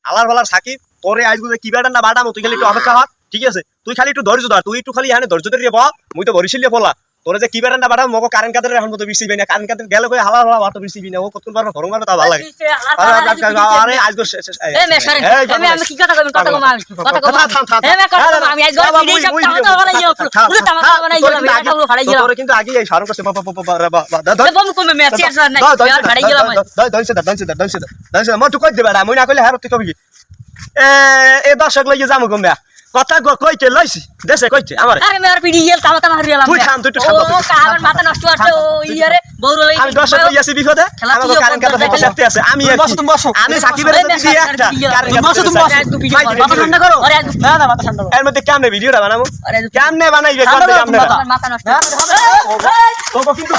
আলার বালার সাকিব তোরে আজকে কি ব্যাটা না বাটামো তুই খালি একটু অপেক্ষা হত ঠিক আছে তুই খালি একটু ধৈর্য ধর তুই একটু খালি এখানে ধৈর্য ধরে বল মুই তো বরিশাল বলা তোরে যে কি ব্যাটা না বাটামো মগো কারেন্ট কাদের এখন তো বৃষ্টি না কারেন্ট কাদের গেলে কই হালা হালা বাতো বৃষ্টি না ও কতক্ষণ পারবো ঘরম তা ভালো লাগে আরে আজকে এই মেশারে আমি কি কথা কইব কথা কম এই মে কথা আমি আজ ঘরে ভিডিও সব তামাতা বানাইও পুরো তামাতা বানাইও এটা ফাড়াই গেলাম তোরে কিন্তু আগে এই সারন করছে বম কমে ম্যাচ আর নাই ফাড়াই গেলাম দাইছে মই তো কই দিবা না মই না কইলে হারত কবি এ দর্শক লইয়ে যামু গম্বা কথা কইতে লইছি দেশে কইতে আমার আরে মের ভিডিও তামাতা মারিলাম তুই থাম তুই তো শান্ত ও আমার মাথা নষ্ট আছে ও ইয়ারে বউর লই আমি দর্শক লইয়াছি বিপদে আমাকে কারেন্ট কাটা থেকে সাথে আছে আমি আমি সাকিবের দিছি একটা কারেন্ট বসো তুমি মাথা ঠান্ডা করো আরে না না মাথা ঠান্ডা করো এর মধ্যে কেমনে ভিডিওটা বানাবো কেমনে বানাইবে কোন কেমনে মাথা নষ্ট তোকে কিন্তু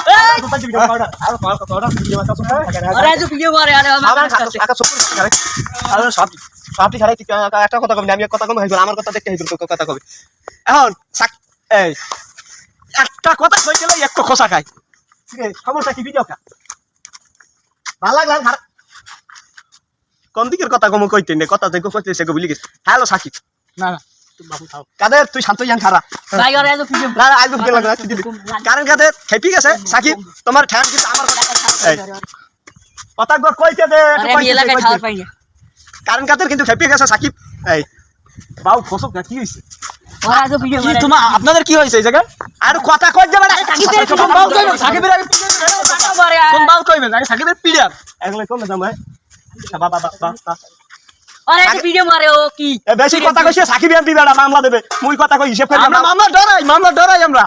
আরে আজ ভিডিও করে আরে আমার কাকা চুপ করে আরে সবটি খারাই একটা কথা কম আমি কথা কম হইব আমার কথা দেখতে হইব তো কথা কবি এখন এই একটা কথা কই গেলে একটা খোসা খাই ঠিক আছে সমস্যা কি ভিডিও কা ভালো লাগলা কোন দিকের কথা কম কইতে নে কথা দেখো কইতেছে গো ভুলি গেছ হ্যালো সাকিব না না তুই বাবু খাও কাদের তুই শান্ত ইয়ান খারা ভাই আরে আজ ভিডিও না আজ ভিডিও লাগা কারণ কাদের খেপি গেছে সাকিব তোমার ঠ্যান কিন্তু আমার কথা কইতে দে আরে আমি এলাকায় খাওয়ার পাই না কারণ কাদের কিন্তু খেপি গেছে সাকিব এই বাউ খোসক না কি হইছে ওরা আজ ভিডিও কি তোমার আপনাদের কি হইছে এই জায়গা আর কথা কই যাবে না কোন বাউ কইবেন সাকিবের আগে কোন বাউ কইবেন আগে সাকিবের পিড়িয়ার এগুলো কোন দাম ভাই বাবা বাবা আরে আজ ভিডিও মারে ও কি বেশি কথা কইছে সাকিব এম দিবেড়া মামলা দেবে মুই কথা কই হিসাব করি আমরা মামলা ডরাই আমরা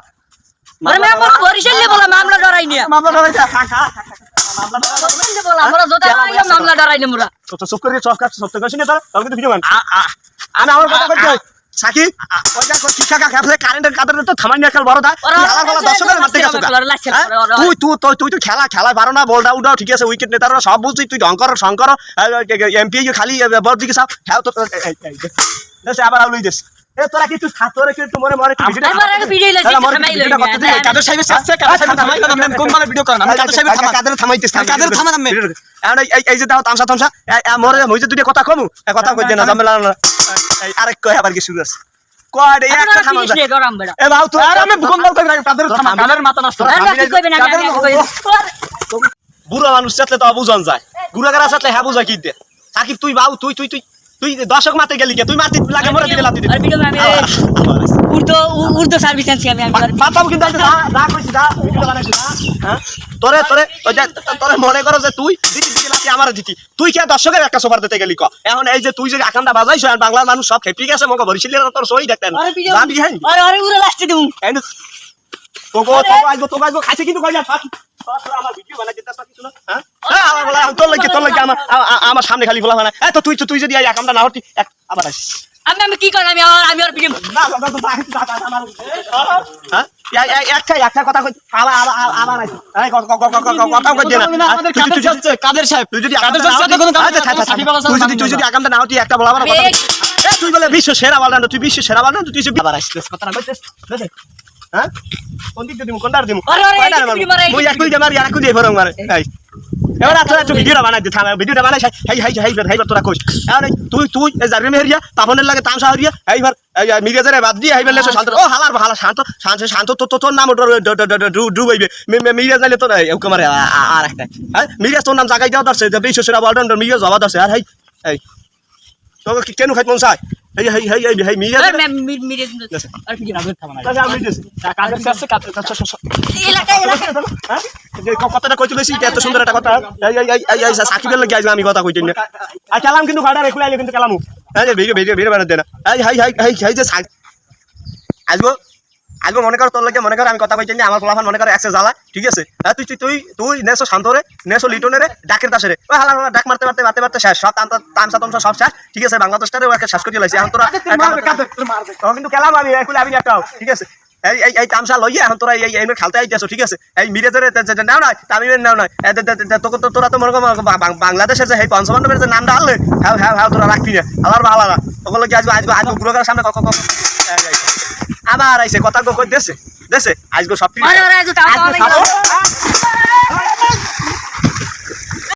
আরে মে বড় বরিশাল লে বলা মামলা ডরাই নিয়া মামলা ডরাই মামলা বলা আমরা জোতা মারিয়া মামলা ডরাই নে মুরা তো চুপ করে চুপ কাট সত্য কইছিস না তাহলে কিন্তু ভিডিও বান আমি আমার কথা কই সাকিব ওইটা কই ঠিকা খাফলে কারেন্টের কাদের তো থামাই না খেল বড় দা খেলা বলা দর্শকের মারতে গেছ তুই তো খেলা পারো না বলটা উঠাও ঠিক আছে উইকেট নেতারা সব বুঝছি তুই ঢঙ্কর শঙ্কর এমপি খালি বল দিকে সব খেল তো দেশে আবার আউলই দেশ এ তোরা কি তুই তোরা কি তুই মরে আমার আগে ভিডিও লাইছি থামাইলো কাদের সাহেব আছে কাদের থামাই না আমি কোন মানে ভিডিও করেন আমি কাদের সাহেব কাদের থামাইতেছ কাদের থামা না আমি এই যে দাও তামসা মরে মই যে দুইটা কথা কমু কথা কই দে না ঝামেলা না এই আরেক কই আবার কি শুরু আছে কয় রে একটা থামা এ বাউ তো আর আমি কোন বল কই তাদের থামা কাদের মাথা নষ্ট আরে কইবেন আমি কই বুড়া মানুষ সাথে তো বুঝন যায় গুড়াগারা সাথে হ্যাঁ বুঝা কি দে সাকিব তুই বাউ তুই দর্শক মারতে গেলি কে তুই মারতে লাগে মরে দিবে লাতি দিবি আর ভিডিও আমি উর্দু সার্ভিস আনছি আমি পাতাও কিন্তু যা কইছি যা ভিডিও বানাইছি না হ্যাঁ তোরে মনে করো যে তুই দিদি লাতি আমার দিতি তুই কি দর্শকের একটা সোফার দিতে গেলি ক এখন এই যে তুই যে আকামটা বাজাইছ আর বাংলার মানুষ সব খেপি গেছে মগো বরিশালের তোর সই দেখতেন যাবি হ্যাঁ আরে উড়ে লাস্টে দিমু তোগো আইবো খাইছে কিন্তু কই যা আমার ভিডিও বানাই দিতাস কিছু না হ্যাঁ আমার বলা তোর লাগি আমার সামনে খালি বলা হয় না এ তো তুই যদি এই আকামটা না হতি আবার আসিস আমি কি করি আমি আর ভিডিও না হ্যাঁ একটা কথা কই আবার আসিস এই কথা কই দে না তুই যাচ্ছে কাদের সাহেব তুই যদি কাদের সাহেব তুই যদি আকামটা না হতি একটা বলা আমার কথা তুই বলে বিশ্ব সেরা বলনা তুই বিশ্ব সেরা বলনা তুই আবার আসিস কথা না কইছিস বুঝছিস হ্যাঁ কোন দিক দিমু কোনটার দিমু মই একই দে মারি আর একই দে ভরং মারে এই এবার তুই ভিডিওটা বানাই দে থামা ভিডিওটা বানাই হাই তোরা কইস আরে তুই জারবে মেহরিয়া পাপনের লাগে তামসা হরিয়া এইবার মিরাজের বাদ দিয়ে হাইবেলে শান্ত ও হালার শান্ত তোর নাম ডুবাইবে মিরাজ যাইলে তো এরকম মারে আর একটা হ্যাঁ মিরাজ তোর নাম জাগাই দাও দরছে যে বিশ্ব সেরা অলরাউন্ডার মিরাজ হওয়া দরছে আর এই তোকে কেন খাইত মন চাই এই মিরাজ আর ভিডিও না থামা না কাদের কাছে কথাটা কইতে লইছি এত সুন্দর একটা কথা এই সাকিবের লাগি আইজ আমি কথা কইতেন না আর কালাম কিন্তু গাড়া রেখে আইলে কিন্তু কালামু এই ভিডিও বানাতে দেনা এই যে আজকে মনে কর তোর লাগে মনে কর আমি কথা কইতেন না আমার গোলাফান মনে কর এক্সেস জ্বালা ঠিক আছে হ্যাঁ তুই নেছো শান্তরে নেছো লিটনের ডাকের দাসেরে ওই হালা ডাক মারতে শেষ সব তামসা সব শেষ ঠিক আছে বাংলাদেশটারে ওকে শেষ করে লাইছি এখন তোরা কিন্তু কালাম আমি একটা ঠিক আছে এই তামসা লইয়া এখন তোরা এই খেলতে আইতেছো ঠিক আছে এই মিরাজের নাও না তামিমের নাও না তোরা তো মনে কর বাংলাদেশের যে এই পঞ্চপাণ্ডবের যে নামটা আনলে হ্যাঁ তোরা রাখবি না আবার ভালো না ওগুলো কি আজকে গুরুগার সামনে আবার আইসে কথা কই দেশে আজকে সব